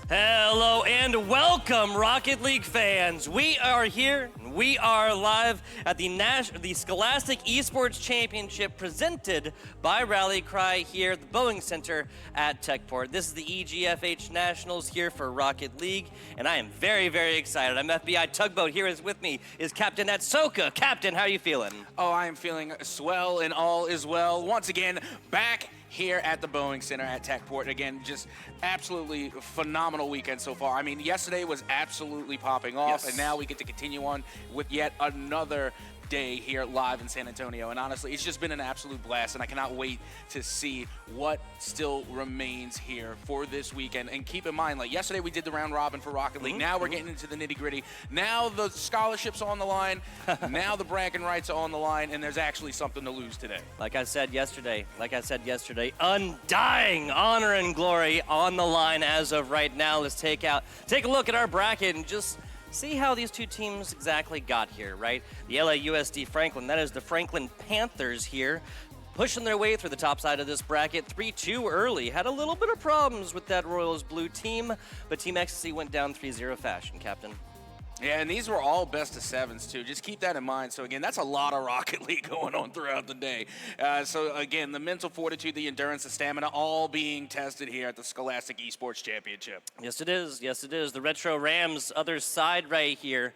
Hello and welcome, Rocket League fans. We are here, we are live at the Scholastic Esports Championship presented by Rally Cry here at the Boeing Center at Techport. This is the EGFH Nationals here for Rocket League, and I am very, very excited. I'm FBI Tugboat. Here is with me is Captain Atsoka. Captain, how are you feeling? Oh, I am feeling swell and all is well. Once again, back here at the Boeing Center at Techport. Again, just absolutely phenomenal weekend so far. I mean, yesterday was absolutely popping off, yes. And now we get to continue on with yet another day here live in San Antonio. And honestly, it's just been an absolute blast, and I cannot wait to see what still remains here for this weekend. And keep in mind, like yesterday we did the round robin for Rocket League. Now we're getting into the nitty gritty. Now the scholarships are on the line. Now the bragging rights are on the line, and there's actually something to lose today. Like I said yesterday, undying honor and glory on the line as of right now. Let's take a look at our bracket and just see how these two teams exactly got here, right? The LAUSD Franklin, that is the Franklin Panthers here, pushing their way through the top side of this bracket 3-2 early. Had a little bit of problems with that Royals blue team, but Team Ecstasy went down 3-0 fashion, Captain. Yeah, and these were all best of sevens, too. Just keep that in mind. So, again, that's a lot of Rocket League going on throughout the day. So, again, the mental fortitude, the endurance, the stamina, all being tested here at the Scholastic Esports Championship. Yes, it is. Yes, it is. The Retro Rams, other side right here.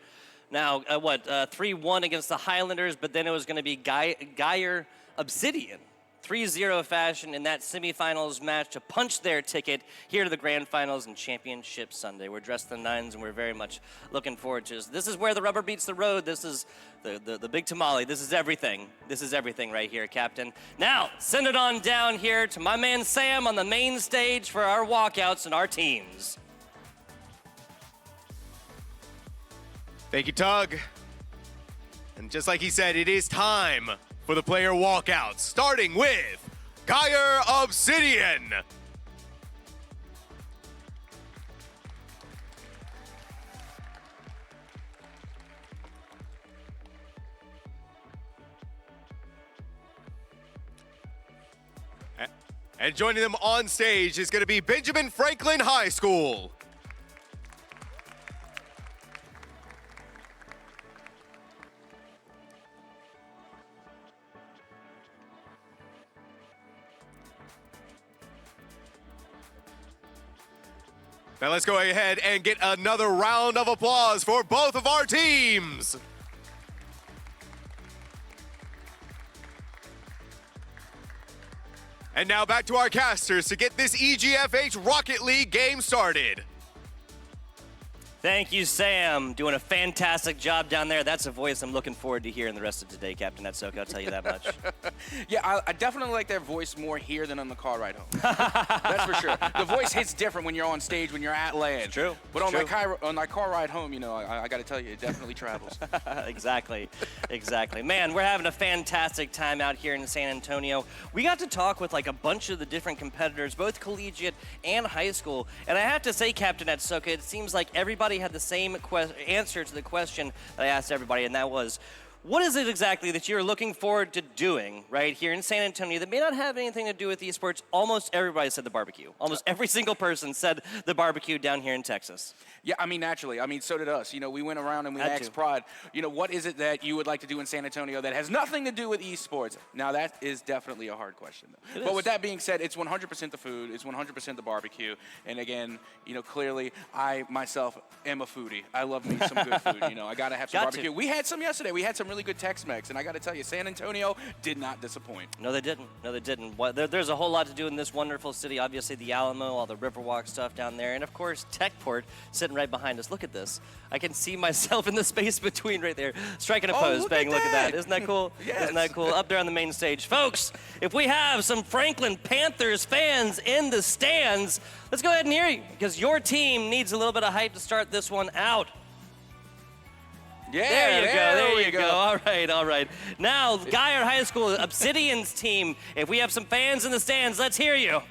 Now, 3-1 against the Highlanders, but then it was going to be Geyer Obsidian. 3-0 fashion in that semifinals match to punch their ticket here to the grand finals and championship Sunday. We're dressed in nines and we're very much looking forward to this. This is where the rubber meets the road. This is the big tamale. This is everything. This is everything right here, Captain. Now, send it on down here to my man Sam on the main stage for our walkouts and our teams. Thank you, Tug. And just like he said, it is time for the player walkouts, starting with Geyer Obsidian. And joining them on stage is going to be Benjamin Franklin High School. Now let's go ahead and get another round of applause for both of our teams. And now back to our casters to get this EGFH Rocket League game started. Thank you, Sam. Doing a fantastic job down there. That's a voice I'm looking forward to hearing the rest of today, Captain Atsoka. I'll tell you that much. Yeah, I definitely like their voice more here than on the car ride home. That's for sure. The voice hits different when you're on stage, when you're at land. It's true. But on my car ride home, you know, I got to tell you, it definitely travels. Exactly. Man, we're having a fantastic time out here in San Antonio. We got to talk with like a bunch of the different competitors, both collegiate and high school. And I have to say, Captain Atsoka, it seems like everybody had the same answer to the question that I asked everybody, and that was, what is it exactly that you're looking forward to doing right here in San Antonio that may not have anything to do with esports? Almost everybody said the barbecue. Almost every single person said the barbecue down here in Texas. Yeah, I mean, naturally. I mean, so did us. You know, we went around and we asked Prod, you know, what is it that you would like to do in San Antonio that has nothing to do with esports? Now, that is definitely a hard question, though. But with that being said, it's 100% the food. It's 100% the barbecue. And again, you know, clearly, I myself am a foodie. I love me some good food. You know, I got to have some barbecue. We had some yesterday. We had some really good Tex-Mex. And I got to tell you, San Antonio did not disappoint. No, they didn't. No, they didn't. There's a whole lot to do in this wonderful city. Obviously, the Alamo, all the Riverwalk stuff down there. And, of course, Techport sitting right behind us. Look at this. I can see myself in the space between right there, striking a pose, bang, look at that. Isn't that cool? Yes. Isn't that cool? Up there on the main stage. Folks, if we have some Franklin Panthers fans in the stands, let's go ahead and hear you, because your team needs a little bit of hype to start this one out. Yeah, there you go. All right. Now, Geyer High School, Obsidian's team, if we have some fans in the stands, let's hear you.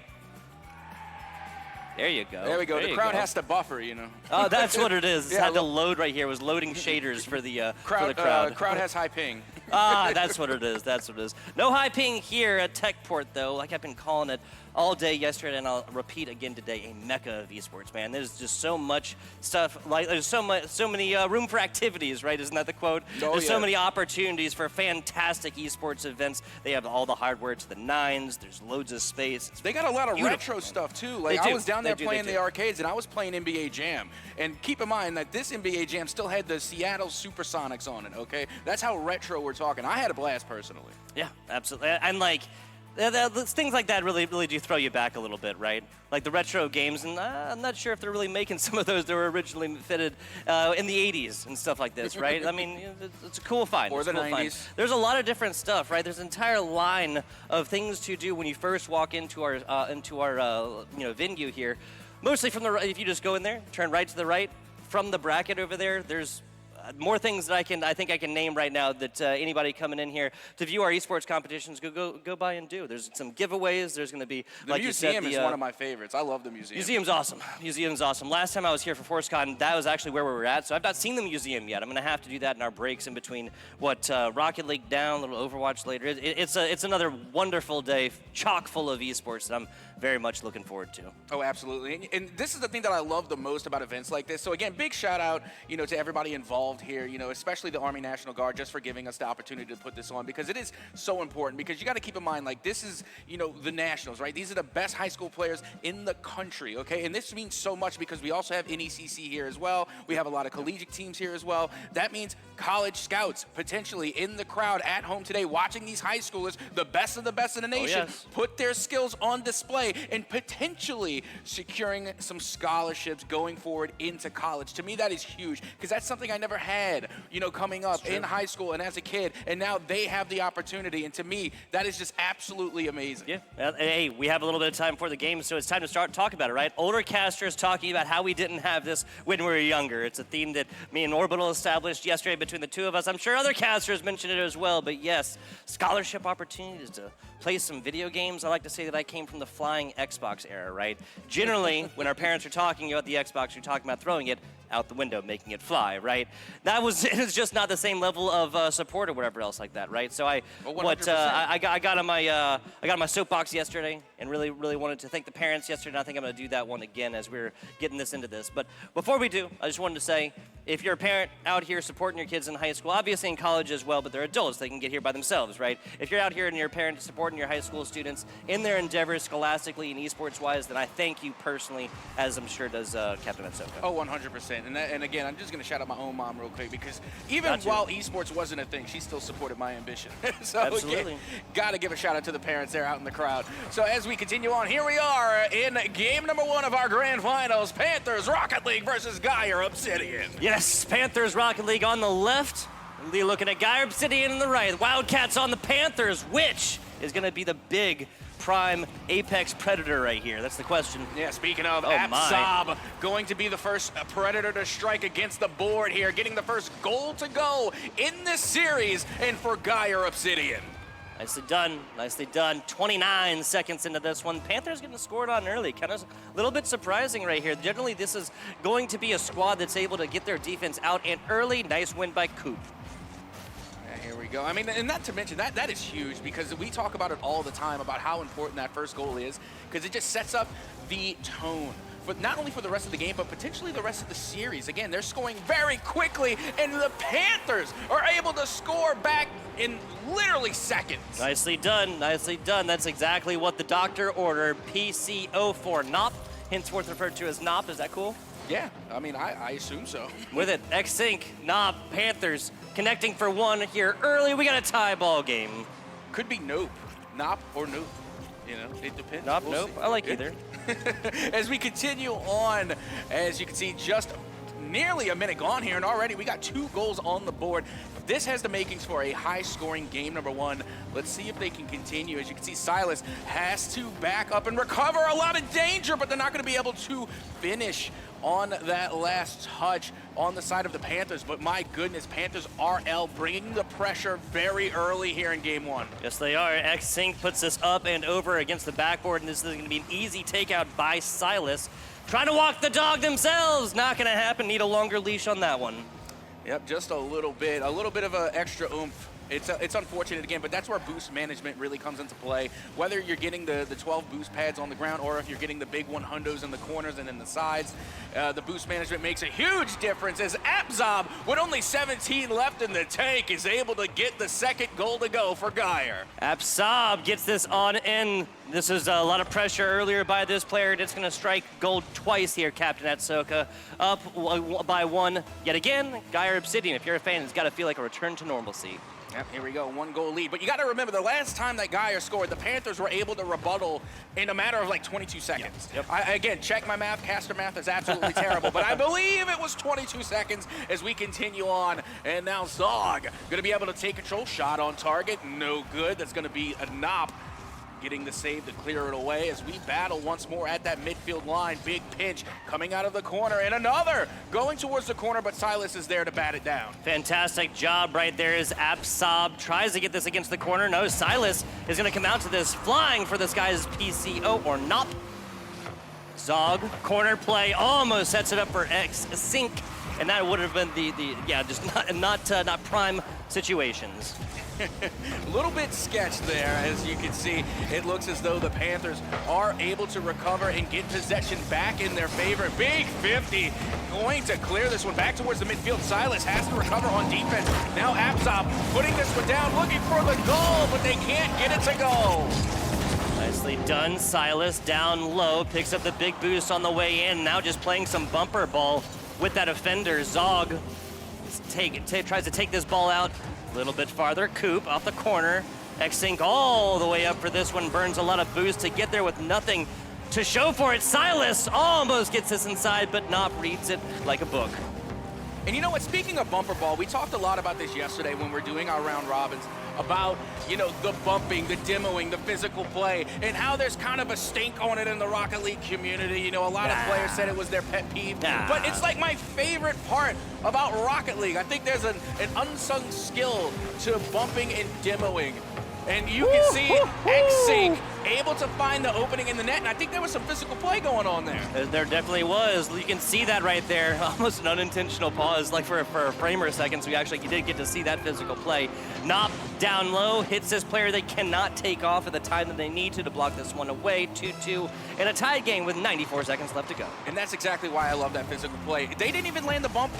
There you go. There we go. The crowd has to buffer, you know. Oh, that's what it is. It's had to load right here. It was loading shaders for the crowd. Crowd has high ping. That's what it is. That's what it is. No high ping here at Techport, though. Like I've been calling it all day yesterday, and I'll repeat again today, a mecca of esports, man. There's just so much stuff. Like there's so many room for activities, right? Isn't that the quote? There's so many opportunities for fantastic esports events. They have all the hardware to the nines. There's loads of space. They got a lot of retro stuff too. Like I was down there playing the arcades, and I was playing NBA Jam. And keep in mind that this NBA Jam still had the Seattle Supersonics on it. Okay, that's how retro we're talking. I had a blast personally. Yeah, absolutely. And like. Things like that really do throw you back a little bit, right? Like the retro games, and I'm not sure if they're really making some of those that were originally fitted in the 80s and stuff like this, right? I mean, it's a cool find. Or the 90s. There's a lot of different stuff, right? There's an entire line of things to do when you first walk into our venue here. Mostly from the right. If you just go in there, turn right to the right, from the bracket over there, there's more things that I think I can name right now that anybody coming in here to view our esports competitions go by and do. There's some giveaways. There's going to be like you said, the museum is one of my favorites. I love the museum. Museum's awesome. Museum's awesome. Last time I was here for ForceCon, that was actually where we were at. So I've not seen the museum yet. I'm going to have to do that in our breaks in between Rocket League down, a little Overwatch later. It's another wonderful day, chock full of esports that I'm very much looking forward to. Oh, absolutely. And this is the thing that I love the most about events like this. So again, big shout out, to everybody involved here, especially the Army National Guard, just for giving us the opportunity to put this on, because it is so important. Because you got to keep in mind, like, this is, the Nationals, right? These are the best high school players in the country, okay? And this means so much because we also have NECC here as well. We have a lot of collegiate teams here as well. That means college scouts potentially in the crowd at home today watching these high schoolers, the best of the nation, put their skills on display and potentially securing some scholarships going forward into college. To me, that is huge, because that's something I never had, coming up in high school and as a kid, and now they have the opportunity, and to me, that is just absolutely amazing. Yeah. Hey, we have a little bit of time for the game, so it's time to start talking about it, right? Older casters talking about how we didn't have this when we were younger. It's a theme that me and Orbital established yesterday between the two of us. I'm sure other casters mentioned it as well, but yes, scholarship opportunities to play some video games. I like to say that I came from the flying Xbox era, right? Generally, when our parents are talking about the Xbox, we're talking about throwing it out the window, making it fly, right? It's just not the same level of support or whatever else like that, right? So I got on my soapbox yesterday and really wanted to thank the parents yesterday, and I think I'm going to do that one again as we're getting this into this. But before we do, I just wanted to say, if you're a parent out here supporting your kids in high school, obviously in college as well, but they're adults, they can get here by themselves, right? If you're out here and you're a parent supporting your high school students in their endeavors scholastically and esports-wise, then I thank you personally, as I'm sure does Captain Matsuka. Oh, 100%. And again, I'm just going to shout out my own mom real quick, because even while esports wasn't a thing, she still supported my ambition. So absolutely. Got to give a shout out to the parents there out in the crowd. So as we continue on, here we are in game number 1 of our grand finals, Panthers Rocket League versus Geyer Obsidian. Yes, Panthers Rocket League on the left. We're looking at Geyer Obsidian on the right. Wildcats on the Panthers. Which is going to be the big prime apex predator right here? That's the question. Yeah, speaking of, Absab going to be the first predator to strike against the board here, getting the first goal to go in this series, and for Geyer Obsidian. Nicely done, nicely done. 29 seconds into this one. Panthers getting scored on early. Kind of a little bit surprising right here. Generally, this is going to be a squad that's able to get their defense out and early. Nice win by Coop. Here we go. I mean, and not to mention, that is huge, because we talk about it all the time about how important that first goal is, because it just sets up the tone. But not only for the rest of the game, but potentially the rest of the series. Again, they're scoring very quickly, and the Panthers are able to score back in literally seconds. Nicely done, nicely done. That's exactly what the doctor ordered. PCO for NOP, henceforth referred to as NOP. Is that cool? Yeah, I mean, I assume so. With it, X-Sync, NOP, Panthers connecting for one here early. We got a tie ball game. Could be Nope, NOP or Nope. It depends. Nope, nope. I like either. As we continue on, as you can see, just nearly a minute gone here, and already we got 2 goals on the board. This has the makings for a high-scoring game number 1. Let's see if they can continue. As you can see, Silas has to back up and recover. A lot of danger, but they're not going to be able to finish on that last touch on the side of the Panthers. But my goodness, Panthers RL bringing the pressure very early here in game 1. Yes, they are. X-Sync puts this up and over against the backboard, and this is going to be an easy takeout by Silas. Trying to walk the dog themselves. Not going to happen. Need a longer leash on that one. Yep, just a little bit of an extra oomph It's unfortunate again, but that's where boost management really comes into play. Whether you're getting the 12 boost pads on the ground or if you're getting the big 100s in the corners and in the sides, the boost management makes a huge difference as Abzob, with only 17 left in the tank, is able to get the second goal to go for Geyer. Abzob gets this on in. This is a lot of pressure earlier by this player. It's going to strike gold twice here, Captain Atsoka. Up by 1 yet again. Geyer Obsidian, if you're a fan, it's got to feel like a return to normalcy. Yep, here we go, 1-goal lead. But you got to remember, the last time that Geyer scored, the Panthers were able to rebuttal in a matter of like 22 seconds. Yep. Again, check my math. Caster math is absolutely terrible, but I believe it was 22 seconds as we continue on. And now Zog going to be able to take control. Shot on target, no good. That's going to be a Nop getting the save to clear it away as we battle once more at that midfield line. Big pinch coming out of the corner, and another going towards the corner, but Silas is there to bat it down. Fantastic job right there as Abzob tries to get this against the corner. No, Silas is going to come out to this flying for this guy's PCO or Nop. Zog, corner play, almost sets it up for X-Sync, and that would have been just not prime situations. A little bit sketched there, as you can see. It looks as though the Panthers are able to recover and get possession back in their favor. Big 50 going to clear this one back towards the midfield. Silas has to recover on defense. Now Abzob putting this one down, looking for the goal, but they can't get it to go. Nicely done. Silas down low, picks up the big boost on the way in. Now just playing some bumper ball with that offender. Zog tries to take this ball out. A little bit farther, Coop off the corner. X-Sync all the way up for this one, burns a lot of boost to get there with nothing to show for it. Silas almost gets this inside, but Nop reads it like a book. And you know what, speaking of bumper ball, we talked a lot about this yesterday when we're doing our round robins, about, the bumping, the demoing, the physical play, and how there's kind of a stink on it in the Rocket League community. A lot of players said it was their pet peeve, but it's like my favorite part about Rocket League. I think there's an unsung skill to bumping and demoing. And you can see X-Sync able to find the opening in the net, and I think there was some physical play going on there. There definitely was. You can see that right there. Almost an unintentional pause, like for a frame or a second, so we actually did get to see that physical play. Nop down low, hits this player they cannot take off at the time that they need to block this one away. 2-2 in a tied game with 94 seconds left to go. And that's exactly why I love that physical play. They didn't even land the bump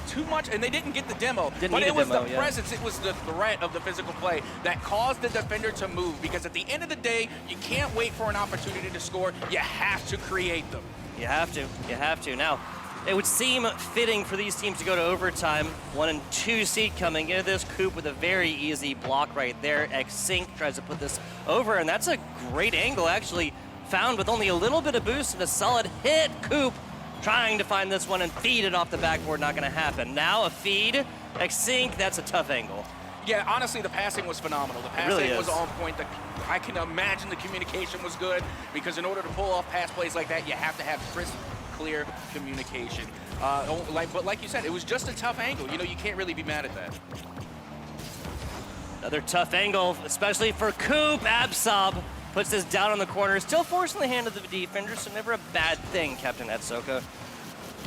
too much, and they didn't get the demo, but it was the presence, it was the threat of the physical play that caused the defender to move, because at the end of the day, you can't wait for an opportunity to score. You have to create them. You have to. Now, it would seem fitting for these teams to go to overtime. 1 and 2 seed coming into this. Coop with a very easy block right there. X-Sync tries to put this over, and that's a great angle, actually, found with only a little bit of boost and a solid hit. Coop trying to find this one and feed it off the backboard, not gonna happen. Now a feed, X-Sync, that's a tough angle. Yeah, honestly, the passing was phenomenal. The passing was on point. I can imagine the communication was good, because in order to pull off pass plays like that, you have to have crisp, clear communication. But like you said, it was just a tough angle. You can't really be mad at that. Another tough angle, especially for Coop. Abzob puts this down on the corner, still forcing the hand of the defender, so never a bad thing, Captain Atsoka.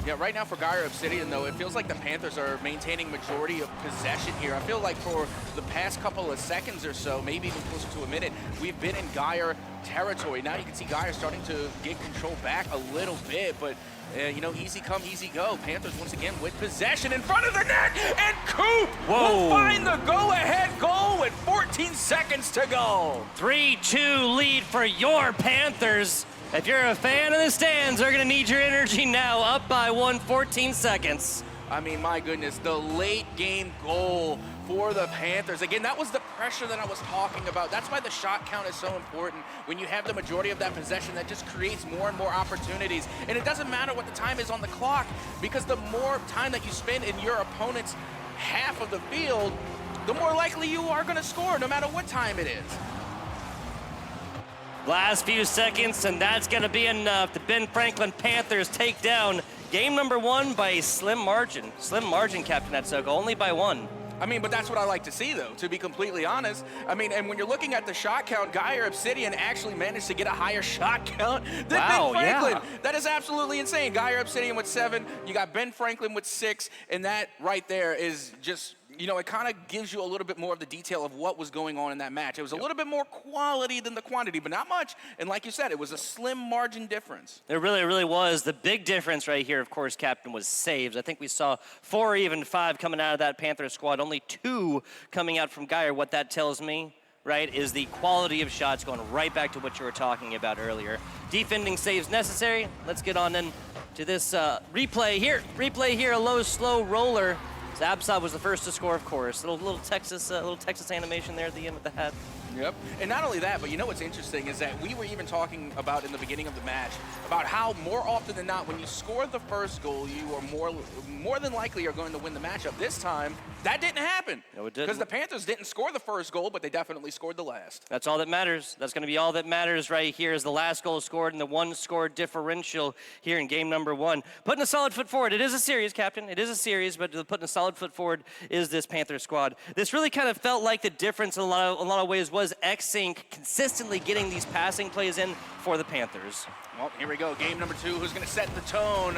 Yeah, right now for Geyer Obsidian, though, it feels like the Panthers are maintaining majority of possession here. I feel like for the past couple of seconds or so, maybe even closer to a minute, we've been in Geyer territory. Now you can see Geyer starting to get control back a little bit, but easy come, easy go. Panthers once again with possession in front of the net, and Coop will find the go-ahead goal with 14 seconds to go. 3-2 lead for your Panthers. If you're a fan of the stands, they're gonna need your energy now, up by 14 seconds. I mean, my goodness, the late game goal for the Panthers. Again, that was the pressure that I was talking about. That's why the shot count is so important. When you have the majority of that possession, that just creates more and more opportunities. And it doesn't matter what the time is on the clock, because the more time that you spend in your opponent's half of the field, the more likely you are gonna score, no matter what time it is. Last few seconds, and that's gonna be enough. The Ben Franklin Panthers take down game number 1 by a slim margin. Slim margin, Captain Atsoka, only by 1. I mean, but that's what I like to see, though, to be completely honest. I mean, and when you're looking at the shot count, Geyer Obsidian actually managed to get a higher shot count than Ben Franklin. Yeah. That is absolutely insane. Geyer Obsidian with 7, you got Ben Franklin with 6, and that right there is just you know, it kind of gives you a little bit more of the detail of what was going on in that match. It was a little bit more quality than the quantity, but not much. And like you said, it was a slim margin difference. It really was. The big difference right here, of course, Captain, was saves. I think we saw 4 or even 5 coming out of that Panthers squad, only 2 coming out from Geyer. What that tells me, right, is the quality of shots going right back to what you were talking about earlier. Defending saves necessary. Let's get on in to this replay here. Replay here, a low, slow roller. So Absab was the first to score, of course. Little Texas animation there at the end with the hat. Yep. And not only that, but you know what's interesting is that we were even talking about in the beginning of the match about how more often than not, when you score the first goal, you are more than likely are going to win the matchup. This time, that didn't happen. No, it didn't. Because the Panthers didn't score the first goal, but they definitely scored the last. That's all that matters. That's going to be all that matters right here is the last goal scored and the 1 score differential here in game number 1. Putting a solid foot forward. It is a series, Captain. It is a series, but putting a solid foot forward is this Panther squad. This really kind of felt like the difference in a lot of ways was X-Sync consistently getting these passing plays in for the Panthers. Well, here we go. Game number 2. Who's going to set the tone?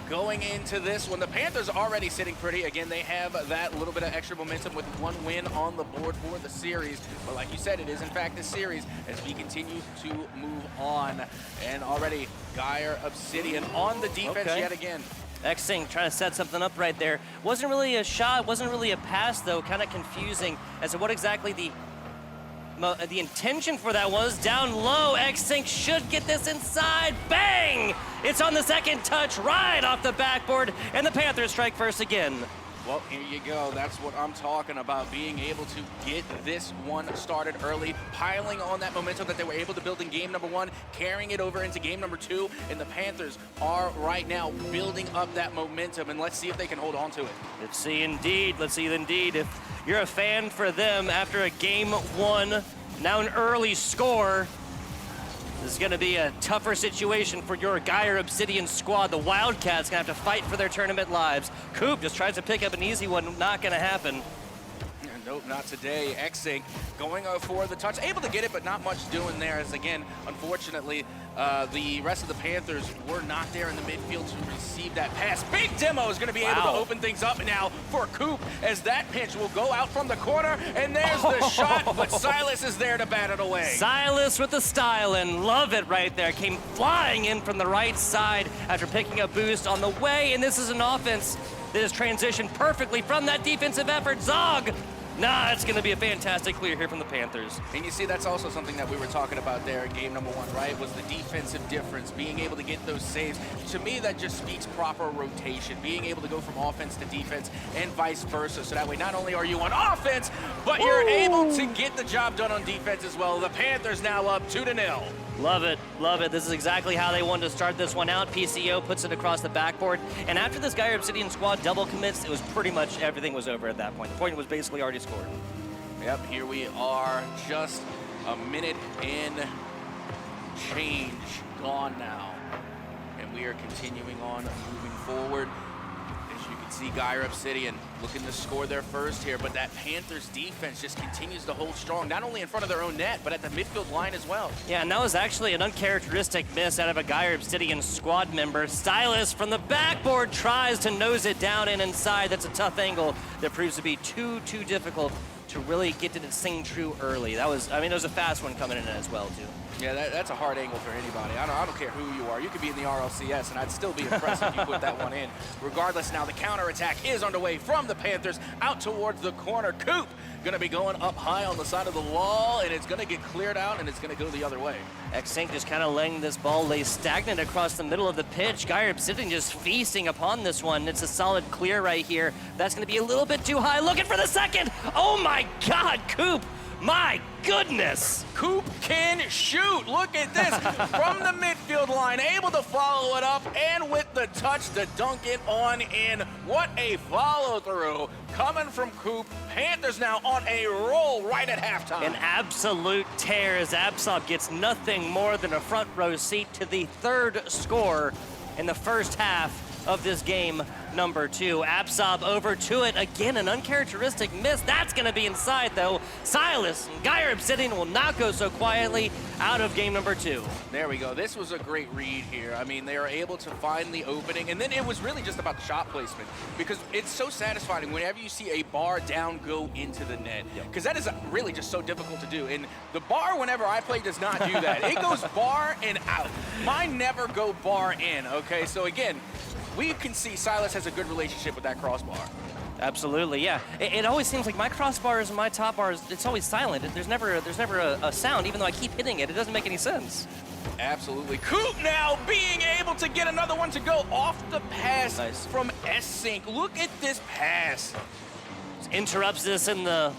Going into this one, the Panthers are already sitting pretty. Again, they have that little bit of extra momentum with 1 win on the board for the series. But like you said, it is in fact a series as we continue to move on. And already, Geyer Obsidian on the defense yet again. X-Sync trying to set something up right there. Wasn't really a shot, wasn't really a pass though, kind of confusing as to what exactly the intention for that was. Down low, X-Sync should get this inside. Bang! It's on the second touch, right off the backboard, and the Panthers strike first again. Well, here you go. That's what I'm talking about, being able to get this one started early, piling on that momentum that they were able to build in game number 1, carrying it over into game number 2, and the Panthers are right now building up that momentum, and let's see if they can hold on to it. Let's see indeed. If you're a fan for them after a game 1, now an early score, this is going to be a tougher situation for your Geyer Obsidian squad. The Wildcats going to have to fight for their tournament lives. Coop just tries to pick up an easy one. Not going to happen. Nope, not today. X-Sync going for the touch. Able to get it, but not much doing there. As again, unfortunately, the rest of the Panthers were not there in the midfield to receive that pass. Big Demo is going to be able to open things up now for Coop as that pitch will go out from the corner. And there's the shot, but Silas is there to bat it away. Silas with the style and love it right there. Came flying in from the right side after picking a boost on the way. And this is an offense that has transitioned perfectly from that defensive effort. Zog! Nah, it's going to be a fantastic clear here from the Panthers. And you see, that's also something that we were talking about there in game number 1, right? Was the defensive difference, being able to get those saves. To me, that just speaks proper rotation, being able to go from offense to defense and vice versa. So that way, not only are you on offense, but you're able to get the job done on defense as well. The Panthers now up 2-0. Love it, love it. This is exactly how they wanted to start this one out. PCO puts it across the backboard. And after this Geyer Obsidian squad double commits, it was pretty much everything was over at that point. The point was basically already scored. Yep, here we are, just a minute in change gone now. And we are continuing on moving forward. As you can see, Geyer Obsidian looking to score their first here, but that Panthers defense just continues to hold strong, not only in front of their own net, but at the midfield line as well. Yeah, and that was actually an uncharacteristic miss out of a Geyer Obsidian squad member. Stylus from the backboard tries to nose it down and inside. That's a tough angle that proves to be too difficult to really get to the sing true early. That was, I mean, it was a fast one coming in as well, too. Yeah, that's a hard angle for anybody. I don't care who you are. You could be in the RLCS, and I'd still be impressed if you put that one in. Regardless, now the counterattack is underway from the Panthers out towards the corner. Coop going to be going up high on the side of the wall, and it's going to get cleared out, and it's going to go the other way. X-Sync just kind of letting this ball lay stagnant across the middle of the pitch. Geyer Obsidian just feasting upon this one. It's a solid clear right here. That's going to be a little bit too high. Looking for the second. Oh, my God, Coop. My goodness! Coop can shoot. Look at this. From the midfield line, able to follow it up, and with the touch to dunk it on in. What a follow-through coming from Coop. Panthers now on a roll right at halftime. An absolute tear as Absop gets nothing more than a front row seat to the 3rd score in the first half of this game number 2. Absob over to it. Again, an uncharacteristic miss. That's going to be inside, though. Silas and Geyer Obsidian will not go so quietly out of game number 2. There we go. This was a great read here. I mean, they were able to find the opening, and then it was really just about the shot placement, because it's so satisfying whenever you see a bar down go into the net, because that is really just so difficult to do. And the bar, whenever I play, does not do that. It goes bar and out. Mine never go bar in, okay? So again, we can see Silas has a good relationship with that crossbar. Absolutely, yeah. It always seems like my crossbars and my top bars, it's always silent. There's never a sound, even though I keep hitting it. It doesn't make any sense. Absolutely. Coop now being able to get another one to go off the pass from S-Sync. Look at this pass. Just interrupts this in the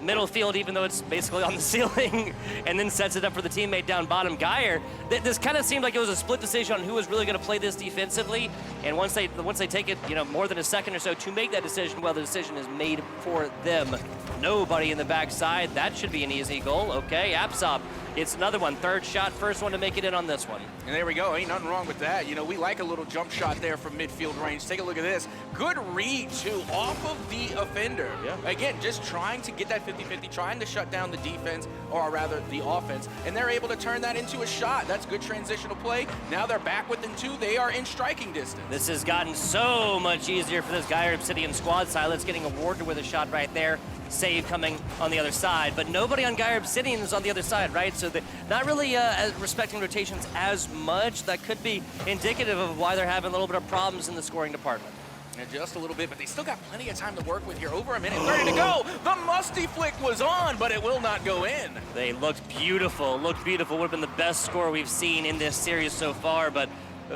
middle field, even though it's basically on the ceiling, and then sets it up for the teammate down bottom. Geyer, this kind of seemed like it was a split decision on who was really going to play this defensively, and once they take it, more than a second or so to make that decision, well, the decision is made for them. Nobody in the backside. That should be an easy goal. Okay, Absob, it's another one. Third shot, first one to make it in on this one. And there we go. Ain't nothing wrong with that. We like a little jump shot there from midfield range. Take a look at this. Good read, too, off of the offender. Yeah. Again, just trying to get that 50-50, trying to shut down the defense, or rather the offense, and they're able to turn that into a shot. That's good transitional play. Now they're back within 2. They are in striking distance. This has gotten so much easier for this Geyer Obsidian squad. Silas getting awarded with a shot right there. Save coming on the other side, but nobody on Geyer Obsidian is on the other side, right? So they're not really respecting rotations as much. That could be indicative of why they're having a little bit of problems in the scoring department. Yeah, just a little bit, but they still got plenty of time to work with here. Over a minute 30 to go. The musty flick was on, but it will not go in. They looked beautiful. Would have been the best score we've seen in this series so far, but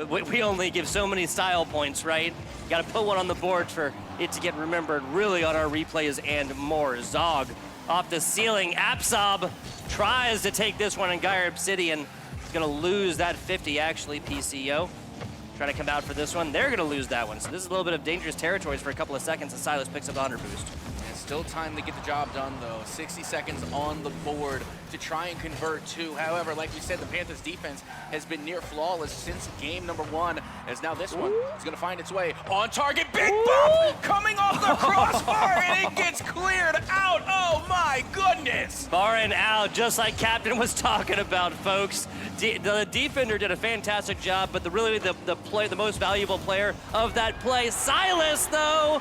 we only give so many style points, right? Got to put one on the board for it to get remembered really on our replays and more. Zog off the ceiling. Absob tries to take this one, and Geyer Obsidian is going to lose that 50, actually, PCO. Trying to come out for this one. They're going to lose that one. So this is a little bit of dangerous territories for a couple of seconds as Silas picks up the 100 boost. Still time to get the job done, though. 60 seconds on the board to try and convert 2. However, like we said, the Panthers' defense has been near flawless since game number 1, as now this one is going to find its way on target. Big bump coming off the crossbar, and it gets cleared out. Oh, my goodness. Barring out, just like Captain was talking about, folks. The defender did a fantastic job, but the most valuable player of that play, Silas, though,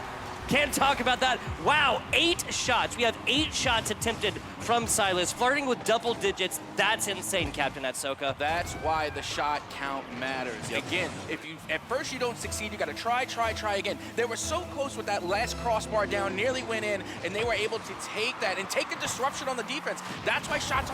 can't talk about that. Wow, 8 shots. We have 8 shots attempted from Silas, flirting with double digits. That's insane, Captain Atsoka. That's why the shot count matters. Yep. Again, if you at first you don't succeed, you got to try again. They were so close with that last crossbar down, nearly went in, and they were able to take that and take the disruption on the defense. That's why shots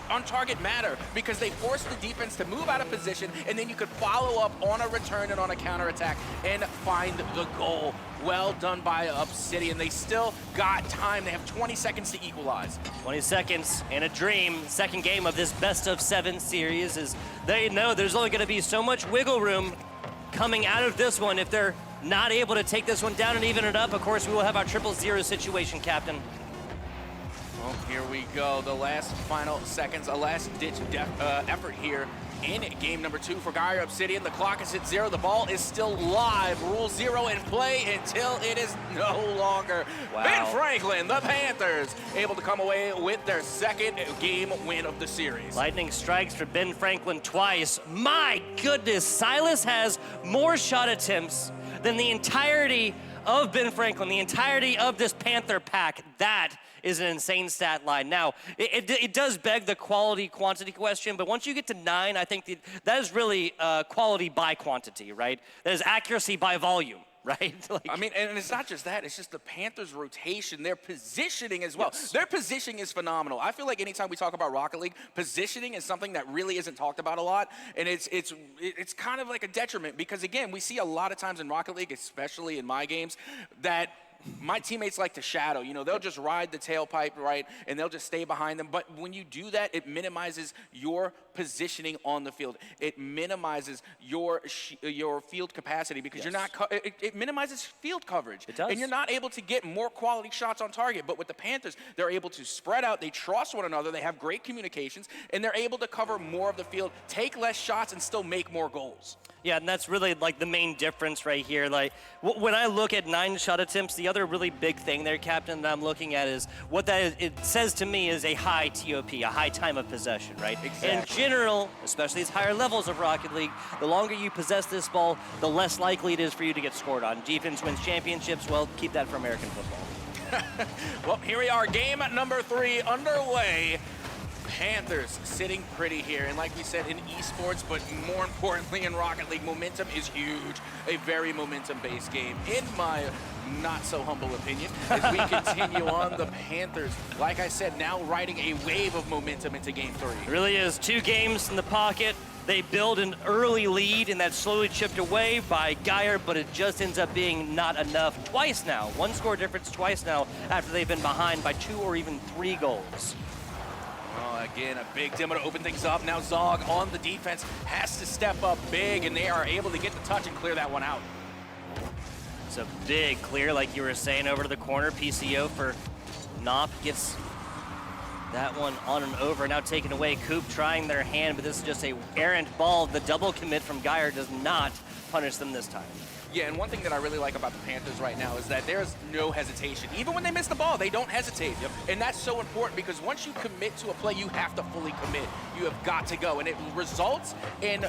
on target matter, because they force the defense to move out of position, and then you could follow up on a return and on a counterattack and find the goal. Well done by Obsidian. They still got time. They have 20 seconds to equalize. 20 seconds and a dream. Second game of this best-of-7 series is they know there's only going to be so much wiggle room coming out of this one. If they're not able to take this one down and even it up, of course, we will have our 0-0 situation, Captain. Well, here we go. The last final seconds, a last-ditch effort here in game number 2 for Geyer Obsidian. The clock is at 0. The ball is still live. Rule 0 in play until it is no longer. Wow. Ben Franklin, the Panthers, able to come away with their second game win of the series. Lightning strikes for Ben Franklin twice. My goodness, Silas has more shot attempts than the entirety of Ben Franklin, the entirety of this Panther pack. That is an insane stat line. Now, it does beg the quality-quantity question, but once you get to 9, I think that is really quality by quantity, right? That is accuracy by volume, right? I mean, and it's not just that, it's just the Panthers' rotation, their positioning as well. Yes. Their positioning is phenomenal. I feel like anytime we talk about Rocket League, positioning is something that really isn't talked about a lot, and it's kind of like a detriment, because again, we see a lot of times in Rocket League, especially in my games, that my teammates like to shadow. They'll just ride the tailpipe, right, and they'll just stay behind them. But when you do that, it minimizes your positioning on the field. It minimizes your field capacity, because you're not. It minimizes field coverage. It does. And you're not able to get more quality shots on target. But with the Panthers, they're able to spread out. They trust one another. They have great communications, and they're able to cover more of the field, take less shots, and still make more goals. Yeah, and that's really like the main difference right here. Like when I look at 9 shot attempts, the other really big thing there, Captain, that I'm looking at is what it says to me is a high TOP, a high time of possession, right? Exactly. In general, especially these higher levels of Rocket League, the longer you possess this ball, the less likely it is for you to get scored on. Defense wins championships. Well, keep that for American football. Well, here we are, game number 3 underway. Panthers sitting pretty here, and like we said, in esports, but more importantly in Rocket League, momentum is huge. A very momentum-based game, in my not-so-humble opinion, as we continue on. The Panthers, like I said, now riding a wave of momentum into game 3. It really is. 2 games in the pocket. They build an early lead, and that's slowly chipped away by Geyer, but it just ends up being not enough. Twice now, 1 score difference twice now, after they've been behind by 2 or even 3 goals. Well, again, a big demo to open things up. Now Zog on the defense has to step up big, and they are able to get the touch and clear that one out. It's a big clear, like you were saying, over to the corner. PCO for Nop gets that one on and over. Now taken away. Coop trying their hand, but this is just a errant ball. The double commit from Geyer does not punish them this time. Yeah, and one thing that I really like about the Panthers right now is that there's no hesitation. Even when they miss the ball, they don't hesitate. Yep. And that's so important, because once you commit to a play, you have to fully commit. You have got to go. And it results in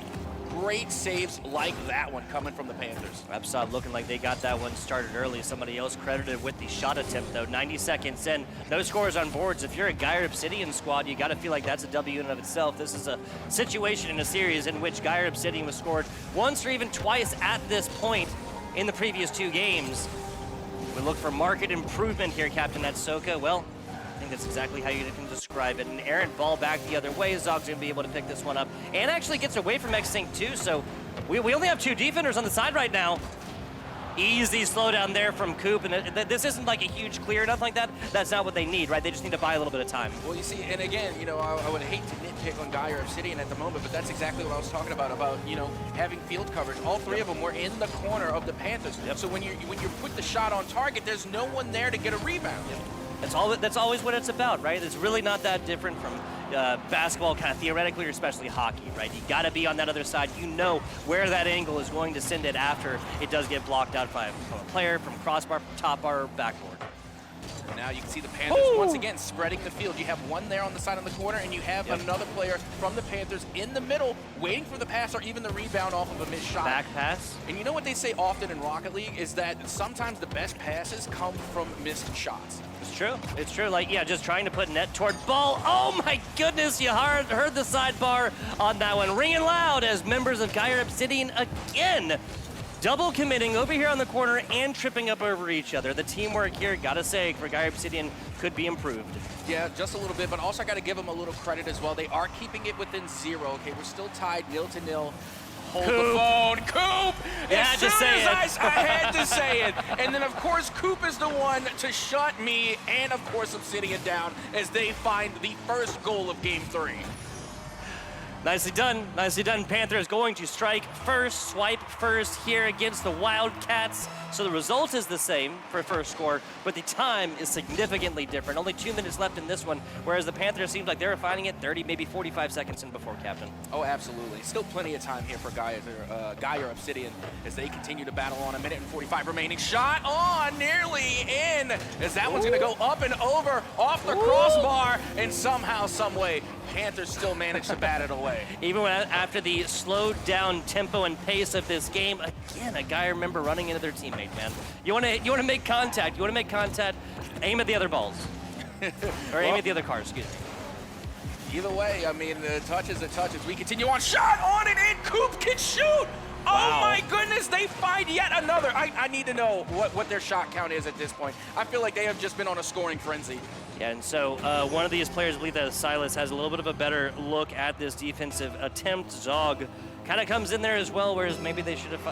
great saves like that one coming from the Panthers. Repsod looking like they got that one started early. Somebody else credited with the shot attempt, though. 90 seconds in, no scores on boards. If you're a Geyer Obsidian squad, you got to feel like that's a W in and of itself. This is a situation in a series in which Geyer Obsidian was scored once or even twice at this point in the previous 2 games. We look for market improvement here, Captain Atsoka. Well, I think that's exactly how you can describe it. An errant ball back the other way. Zog's going to be able to pick this one up. And actually gets away from X-Sync too, so we only have 2 defenders on the side right now. Easy slowdown there from Coop, and this isn't like a huge clear, nothing like that. That's not what they need, right? They just need to buy a little bit of time. Well, you see, and again, you know, I would hate to nitpick on Geyer Obsidian at the moment, but that's exactly what I was talking about, you know, having field coverage. All 3 of them were in the corner of the Panthers. Yep. So when you put the shot on target, there's no one there to get a rebound. Yep. That's always what it's about, right? It's really not that different from basketball, kind of theoretically, or especially hockey, right? You got to be on that other side. You know where that angle is going to send it after it does get blocked out by from a player, from crossbar, from top bar, or backboard. Now you can see the Panthers once again spreading the field. You have one there on the side of the corner, and you have another player from the Panthers in the middle waiting for the pass or even the rebound off of a missed shot. Back pass. And you know what they say often in Rocket League is that sometimes the best passes come from missed shots. It's true. It's true. Like, yeah, just trying to put net toward ball. Oh my goodness, you heard the sidebar on that one. Ringing loud as members of Geyer Obsidian again double committing over here on the corner and tripping up over each other. The teamwork here, gotta say, for Geyer Obsidian could be improved. Yeah, just a little bit, but also I gotta give them a little credit as well. They are keeping it within 0. Okay, we're still tied 0-0. Hold Coop. the phone, Coop! Yeah, as just soon say as it. I had to say it. And then, of course, Coop is the one to shut me and, of course, Obsidian down as they find the first goal of Game 3. Nicely done. Nicely done. Panthers going to strike first, swipe first here against the Wildcats. So the result is the same for first score, but the time is significantly different. Only 2 minutes left in this one, whereas the Panthers seems like they're finding it 30, maybe 45 seconds in before, Captain. Oh, absolutely. Still plenty of time here for Geyer Obsidian as they continue to battle on. 1:45 remaining. Shot on, nearly in, as that one's going to go up and over, off the crossbar, and somehow, some way, Panthers still manage to bat it away. Even after the slowed down tempo and pace of this game, again, a Geyer member running into their teammate, man. You want to make contact. You want to make contact, aim at the other balls. Or aim at the other cars, excuse me. Either way, I mean, the touch is a touch as we continue on. Shot on it, and Coop can shoot! Wow. Oh my goodness, they find yet another. I need to know what their shot count is at this point. I feel like they have just been on a scoring frenzy. Yeah, and so one of these players, I believe that Silas, has a little bit of a better look at this defensive attempt. Zog kind of comes in there as well, whereas maybe they should have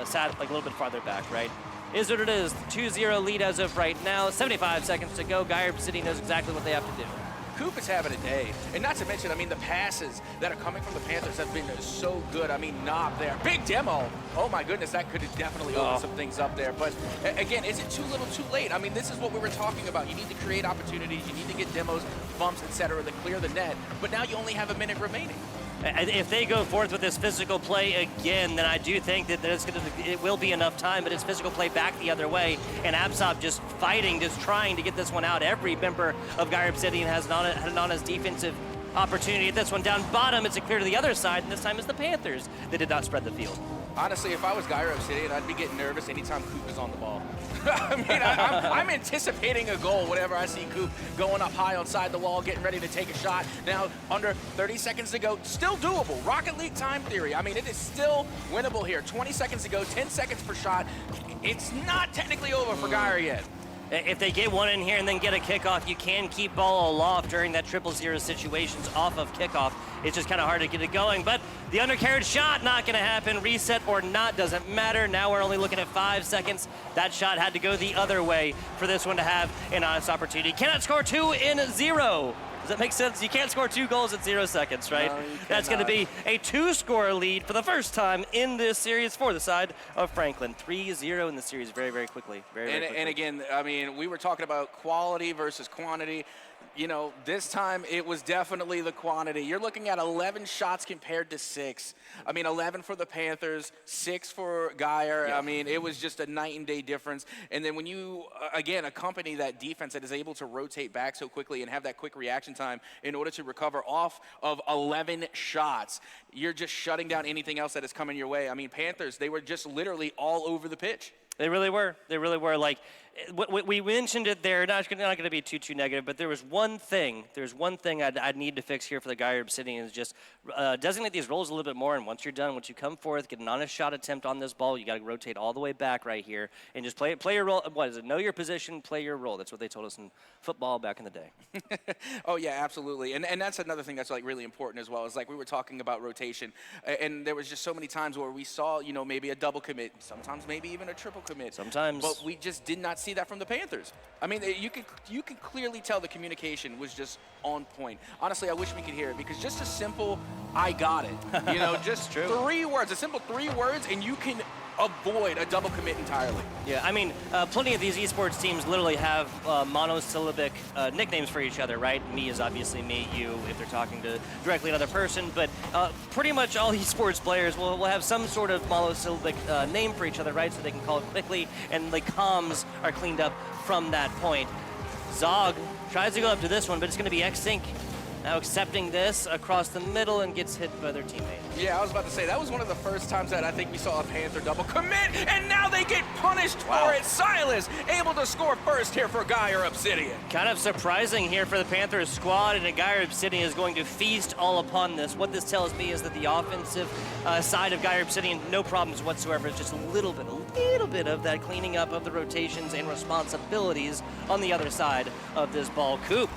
sat like a little bit farther back, right? Is what it is. 2-0 lead as of right now. 75 seconds to go. Geyer City knows exactly what they have to do. Coop is having a day. And not to mention, I mean, the passes that are coming from the Panthers have been so good. I mean, Knob there. Big demo. Oh, my goodness, that could have definitely opened some things up there. But, again, is it too little too late? I mean, this is what we were talking about. You need to create opportunities. You need to get demos, bumps, etc. to clear the net. But now you only have a minute remaining. If they go forth with this physical play again, then I do think that it will be enough time, but it's physical play back the other way, and Absop just fighting, just trying to get this one out. Every member of Gaia Obsidian has an honest defensive opportunity at this one. Down bottom, it's a clear to the other side, and this time it's the Panthers that did not spread the field. Honestly, if I was Gaia Obsidian, I'd be getting nervous anytime Coop is on the ball. I mean, I'm anticipating a goal whenever I see Coop going up high outside the wall, getting ready to take a shot. Now, under 30 seconds to go, still doable. Rocket League time theory. I mean, it is still winnable here. 20 seconds to go, 10 seconds per shot. It's not technically over for Gaia yet. If they get one in here and then get a kickoff, you can keep ball aloft during that 0-0 situations off of kickoff. It's just kind of hard to get it going, but the undercarriage shot, not going to happen. Reset or not, doesn't matter. Now we're only looking at 5 seconds. That shot had to go the other way for this one to have an honest opportunity. Cannot score 2 in 0. Does that make sense? You can't score 2 goals in 0 seconds, right? No, that's going to be a 2-score lead for the first time in this series for the side of Franklin. 3-0 in the series very, very quickly. Very quickly. And again, I mean, we were talking about quality versus quantity. You know, this time it was definitely the quantity. You're looking at 11 shots compared to 6. I mean, 11 for the Panthers, 6 for Gaia. Yeah. I mean, it was just a night and day difference. And then when you, again, accompany that defense that is able to rotate back so quickly and have that quick reaction time in order to recover off of 11 shots, you're just shutting down anything else that is coming your way. I mean, Panthers, they were just literally all over the pitch. They really were. They really were. Like, we mentioned it there, not going to be too negative, but there was one thing. There's one thing I'd need to fix here for the Gaia Obsidian is just designate these roles a little bit more, and once you're done, once you come forth, get an honest shot attempt on this ball, you got to rotate all the way back right here and just play your role. What is it? Know your position, play your role. That's what they told us in football back in the day. Oh, yeah, absolutely. And that's another thing that's, like, really important as well. Is like we were talking about rotation, and there was just so many times where we saw, you know, maybe a double commit, sometimes maybe even a triple commit. Sometimes. But we just did not see that from the Panthers. I mean, you could clearly tell the communication was just on point. Honestly, I wish we could hear it, because just a simple, I got it. You know, just 3 words, a simple 3 words, and you can avoid a double commit entirely. Yeah, I mean, plenty of these esports teams literally have monosyllabic nicknames for each other, right? Me is obviously me, you, if they're talking to directly another person, but pretty much all esports players will have some sort of monosyllabic name for each other, right? So they can call it quickly, and the comms are cleaned up from that point. Zog tries to go up to this one, but it's going to be X-Sync now accepting this across the middle and gets hit by their teammate. Yeah, I was about to say, that was one of the first times that I think we saw a Panther double commit, and now they get punished for it. Silas able to score first here for Gaia Obsidian. Kind of surprising here for the Panthers squad, and Gaia Obsidian is going to feast all upon this. What this tells me is that the offensive side of Gaia Obsidian, no problems whatsoever. It's just a little bit of that cleaning up of the rotations and responsibilities on the other side of this ball. Coop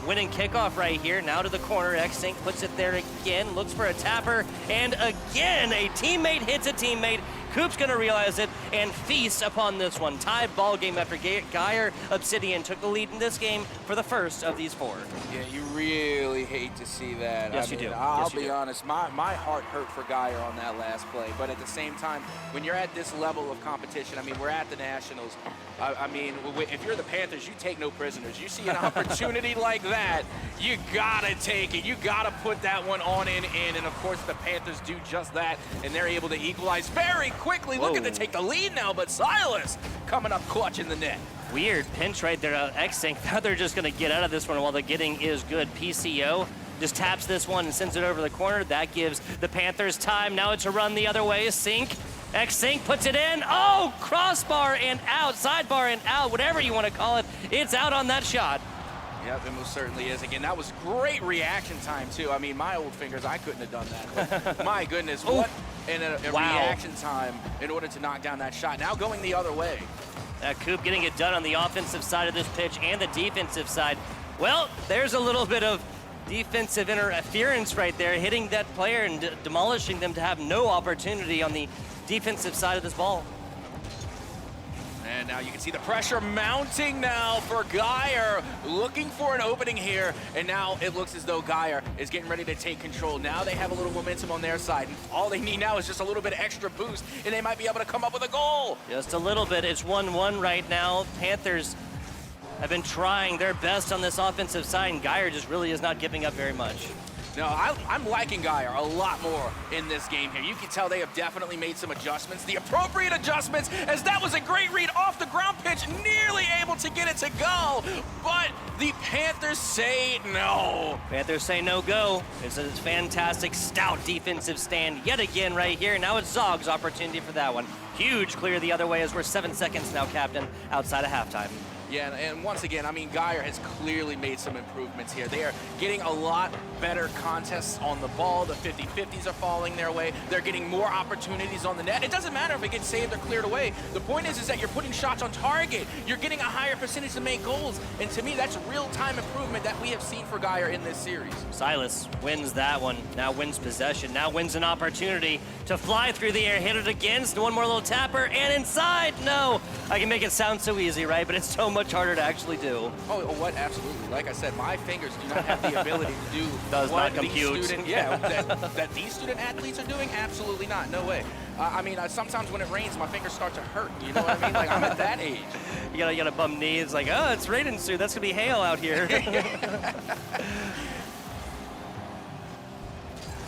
winning kickoff right here, now to the corner. X-Sync puts it there again, looks for a tapper, and again, a teammate hits a teammate. Coop's gonna realize it and feast upon this one. Tied ball game after Gaia Obsidian took the lead in this game for the first of these 4. Yeah, you really hate to see that. Yes, you do. I'll be honest, my heart hurt for Gaia on that last play, but at the same time, when you're at this level of competition, I mean, we're at the Nationals. I mean, if you're the Panthers, you take no prisoners. You see an opportunity like that, you gotta take it. You gotta put that one on in, and of course the Panthers do just that, and they're able to equalize very quickly. Whoa. Looking to take the lead now, but Silas coming up clutch in the net. Weird pinch right there. X-Sync, now they're just gonna get out of this one while the getting is good. PCO just taps this one and sends it over the corner. That gives the Panthers time. Now it's a run the other way. Sync. X-Sync puts it in. Oh, crossbar and out, sidebar and out, whatever you want to call it. It's out on that shot. Yep, it most certainly is. Again, that was great reaction time, too. I mean, my old fingers, I couldn't have done that. But my goodness, what a reaction time in order to knock down that shot. Now going the other way. Coop getting it done on the offensive side of this pitch and the defensive side. Well, there's a little bit of defensive interference right there, hitting that player and demolishing them to have no opportunity on the defensive side of this ball. And now you can see the pressure mounting now for Gaia, looking for an opening here. And now it looks as though Gaia is getting ready to take control. Now they have a little momentum on their side. And all they need now is just a little bit of extra boost, and they might be able to come up with a goal. Just a little bit. It's 1-1 right now. Panthers have been trying their best on this offensive side, and Gaia just really is not giving up very much. No, I'm liking Geyer a lot more in this game here. You can tell they have definitely made some adjustments, the appropriate adjustments, as that was a great read off the ground pitch, nearly able to get it to go, but the Panthers say no. Panthers say no go. It's a fantastic, stout defensive stand yet again right here. Now it's Zog's opportunity for that one. Huge clear the other way as we're 7 seconds now, Captain, outside of halftime. Yeah, and once again, I mean, Geyer has clearly made some improvements here. They are getting a lot better contests on the ball. The 50-50s are falling their way. They're getting more opportunities on the net. It doesn't matter if it gets saved or cleared away. The point is that you're putting shots on target. You're getting a higher percentage to make goals. And to me, that's real-time improvement that we have seen for Geyer in this series. Silas wins that one, now wins possession, now wins an opportunity to fly through the air, hit it against, one more little tapper, and inside, no! I can make it sound so easy, right? But it's so much harder to actually do. Oh, what? Absolutely. Like I said, my fingers do not have the ability to do Does what not compute. that these student athletes are doing. Absolutely not. No way. I mean, sometimes when it rains, my fingers start to hurt. You know what I mean? Like, I'm at that age. You got a bum knee. It's like, oh, it's raining soon. That's gonna be hail out here.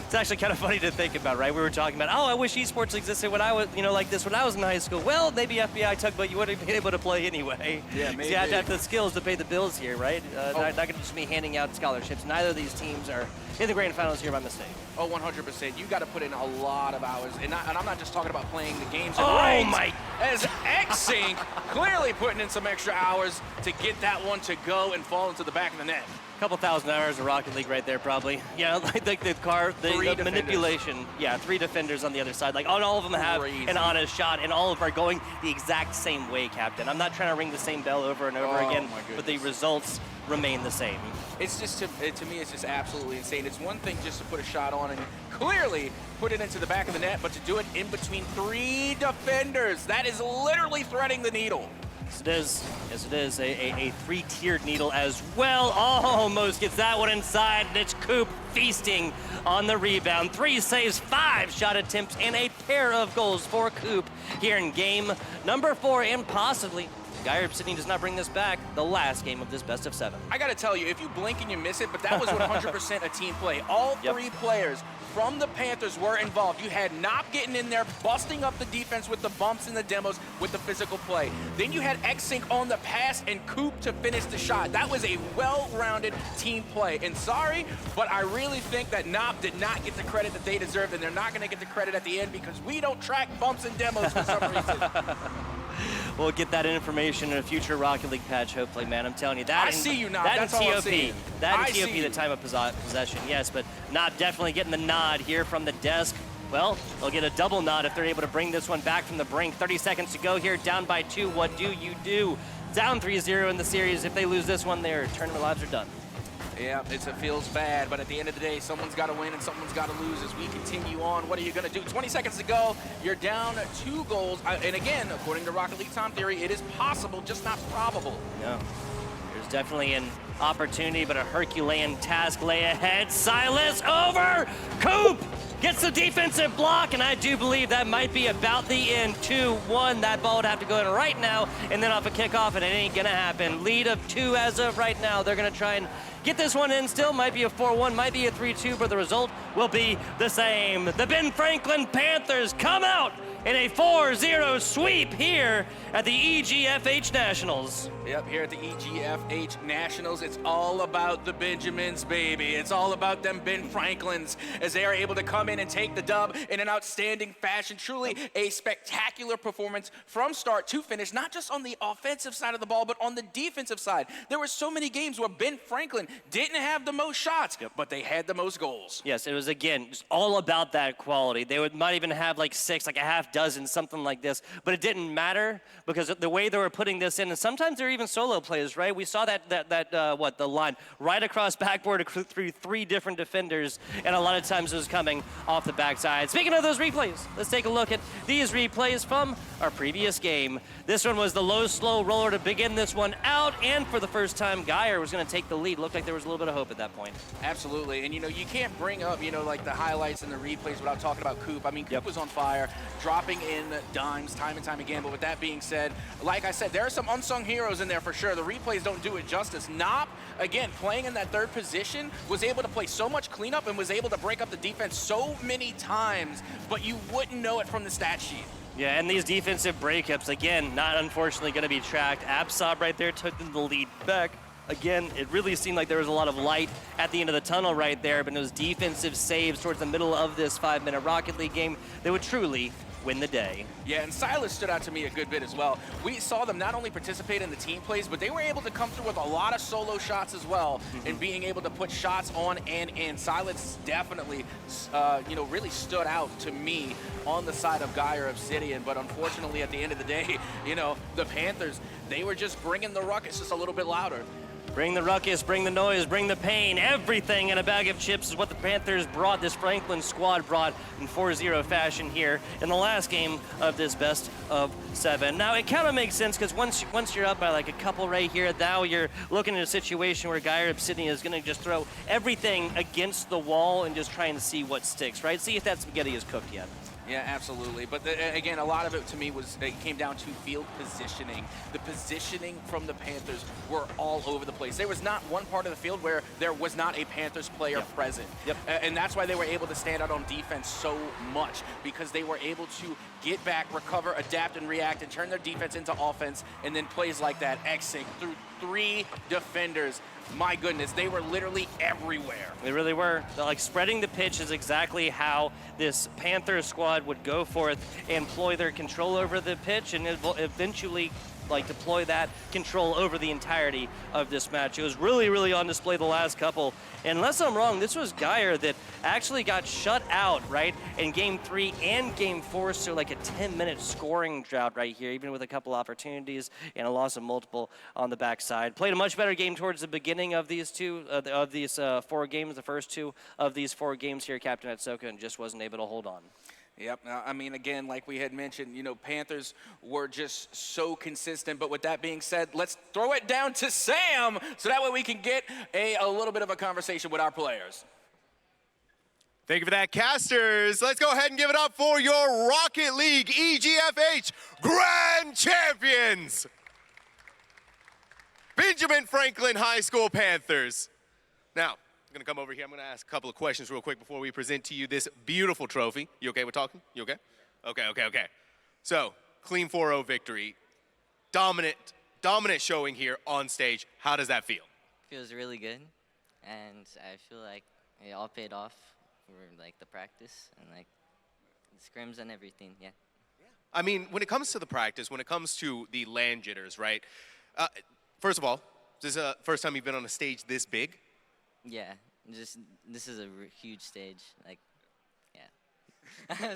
It's actually kind of funny to think about, right? We were talking about, oh, I wish esports existed when I was, like this when I was in high school. Well, maybe FBI took, but you wouldn't have been able to play anyway. Yeah, maybe. You have to have the skills to pay the bills here, right? Not going to just be handing out scholarships. Neither of these teams are in the grand finals here by mistake. Oh, 100%. You got to put in a lot of hours, and I'm not just talking about playing the games. Oh my! As X-Sync clearly putting in some extra hours to get that one to go and fall into the back of the net. Couple thousand hours of Rocket League right there, probably. Yeah, like the manipulation. Yeah, 3 defenders on the other side. Like, all of them have an honest shot, and all of them are going the exact same way, Captain. I'm not trying to ring the same bell over and over again, but the results remain the same. It's just, to me, it's just absolutely insane. It's one thing just to put a shot on and clearly put it into the back of the net, but to do it in between 3 defenders, that is literally threading the needle. Yes, it is. Yes, it is. A 3-tiered needle as well. Almost gets that one inside, and it's Coop feasting on the rebound. 3 saves, 5 shot attempts, and a pair of goals for Coop here in game number 4, and possibly Geyer Obsidian does not bring this back, the last game of this best of 7. I got to tell you, if you blink and you miss it, but that was 100% a team play. All 3 players from the Panthers were involved. You had Nop getting in there, busting up the defense with the bumps and the demos with the physical play. Then you had X-Sync on the pass and Coop to finish the shot. That was a well-rounded team play. And sorry, but I really think that Nop did not get the credit that they deserved, and they're not going to get the credit at the end because we don't track bumps and demos for some reason. We'll get that information in a future Rocket League patch, hopefully, man. I'm telling you that. I see you now. That's all TOP. I'm seeing. That and TOP, the time of possession, yes, but not definitely getting the nod here from the desk. Well, they'll get a double nod if they're able to bring this one back from the brink. 30 seconds to go here, down by 2. What do you do? Down 3-0 in the series. If they lose this one, their tournament lives are done. Yeah, it feels bad, but at the end of the day, someone's got to win and someone's got to lose as we continue on. What are you going to do? 20 seconds to go. You're down 2 goals. And again, according to Rocket League time theory, it is possible, just not probable. No. There's definitely an opportunity, but a Herculean task lay ahead. Silas over! Coop gets the defensive block, and I do believe that might be about the end. 2-1. That ball would have to go in right now, and then off a kickoff, and it ain't going to happen. Lead of 2 as of right now. They're going to try and get this one in still. Might be a 4-1, might be a 3-2, but the result will be the same. The Ben Franklin Panthers come out in a 4-0 sweep here at the EGFH Nationals. Yep, here at the EGFH Nationals, it's all about the Benjamins, baby. It's all about them Ben Franklins as they are able to come in and take the dub in an outstanding fashion. Truly a spectacular performance from start to finish, not just on the offensive side of the ball, but on the defensive side. There were so many games where Ben Franklin didn't have the most shots, but they had the most goals. Yes, it was, again, just all about that quality. They might even have like 6, like a half dozen, something like this, but it didn't matter because the way they were putting this in, and sometimes they're even solo plays, right? We saw the line right across backboard through 3 different defenders, and a lot of times it was coming off the backside. Speaking of those replays, let's take a look at these replays from our previous game. This one was the low, slow roller to begin this one out, and for the first time, Geyer was going to take the lead. Looked like there was a little bit of hope at that point. Absolutely, and you can't bring up, like the highlights and the replays without talking about Coop. I mean, Coop was on fire, dropping in dimes time and time again, but with that being said, like I said, there are some unsung heroes in there for sure. The replays don't do it justice. Nop again, playing in that third position, was able to play so much cleanup and was able to break up the defense so many times, but you wouldn't know it from the stat sheet. Yeah, and these defensive breakups, again, not unfortunately going to be tracked. Absob right there took the lead back. Again, it really seemed like there was a lot of light at the end of the tunnel right there, but those defensive saves towards the middle of this 5-minute Rocket League game that would truly win the day. Yeah, and Silas stood out to me a good bit as well. We saw them not only participate in the team plays, but they were able to come through with a lot of solo shots as well, and being able to put shots on and in. Silas definitely, really stood out to me on the side of Geyer Obsidian, but unfortunately at the end of the day, the Panthers, they were just bringing the ruckus just a little bit louder. Bring the ruckus, bring the noise, bring the pain. Everything in a bag of chips is what the Panthers brought, this Franklin squad brought in 4-0 fashion here in the last game of this best of 7. Now, it kind of makes sense because once you're up by like a couple right here, now you're looking at a situation where Geyer Obsidian is going to just throw everything against the wall and just try and see what sticks, right? See if that spaghetti is cooked yet. Yeah, absolutely. But again, a lot of it to me came down to field positioning. The positioning from the Panthers were all over the place. There was not one part of the field where there was not a Panthers player present. And that's why they were able to stand out on defense so much, because they were able to get back, recover, adapt, and react, and turn their defense into offense, and then plays like that, X-Sync through 3 defenders. My goodness, they were literally everywhere. They really were. Like, spreading the pitch is exactly how this Panther squad would go forth and employ their control over the pitch and eventually deploy that control over the entirety of this match. It was really, really on display the last couple. And unless I'm wrong, this was Geyer that actually got shut out, right, in Game 3 and Game 4, so like a 10-minute scoring drought right here, even with a couple opportunities and a loss of multiple on the backside. Played a much better game towards the beginning of these 4 games, the first 2 of these 4 games here, Captain Atsoka, and just wasn't able to hold on. Yep. I mean, again, like we had mentioned, Panthers were just so consistent. But with that being said, let's throw it down to Sam so that way we can get a little bit of a conversation with our players. Thank you for that, casters. Let's go ahead and give it up for your Rocket League EGFH Grand Champions, Benjamin Franklin High School Panthers. Now, I'm gonna come over here. I'm gonna ask a couple of questions real quick before we present to you this beautiful trophy. You okay with talking? You okay? Okay. So, clean 4-0 victory. Dominant showing here on stage. How does that feel? Feels really good, and I feel like it all paid off for like the practice and like the scrims and everything. Yeah. I mean, when it comes to the practice, when it comes to the land jitters, right? First of all, this is the first time you've been on a stage this big? Yeah, this is a huge stage. Like, yeah.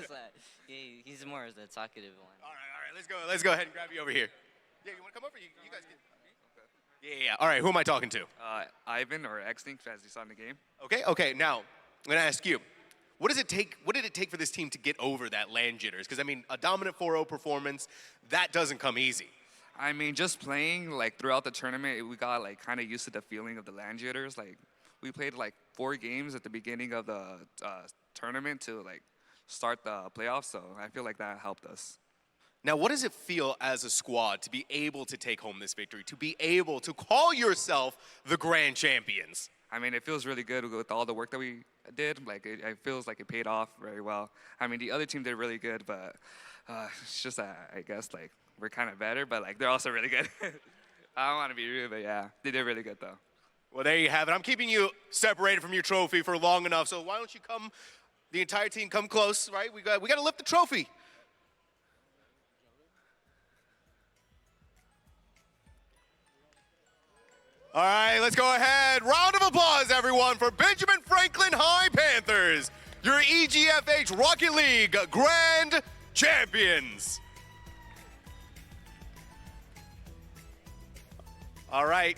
He's more of the talkative one. All right. Let's go ahead and grab you over here. Yeah, you want to come over? You guys can. Yeah. All right. Who am I talking to? Ivan, or X-Sync, as you saw in the game. Okay. Now, I'm gonna ask you. What did it take for this team to get over that land jitters? Because I mean, a dominant 4-0 performance, that doesn't come easy. I mean, just playing like throughout the tournament, we got like kind of used to the feeling of the land jitters. Like, we played like 4 games at the beginning of the tournament to like start the playoffs, so I feel like that helped us. Now, what does it feel as a squad to be able to take home this victory, to be able to call yourself the grand champions? I mean, it feels really good with all the work that we did. Like, it feels like it paid off very well. I mean, the other team did really good, but it's just I guess like we're kind of better, but like they're also really good. I don't want to be rude, but yeah, they did really good though. Well, there you have it. I'm keeping you separated from your trophy for long enough, so why don't you come, the entire team, come close, right? We got to lift the trophy. All right, let's go ahead. Round of applause, everyone, for Benjamin Franklin High Panthers, your EGFH Rocket League Grand Champions. All right.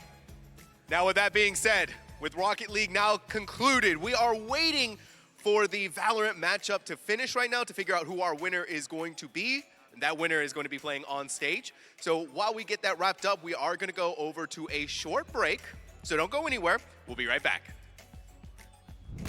Now, with that being said, with Rocket League now concluded, we are waiting for the Valorant matchup to finish right now to figure out who our winner is going to be. And that winner is going to be playing on stage. So while we get that wrapped up, we are going to go over to a short break. So don't go anywhere. We'll be right back.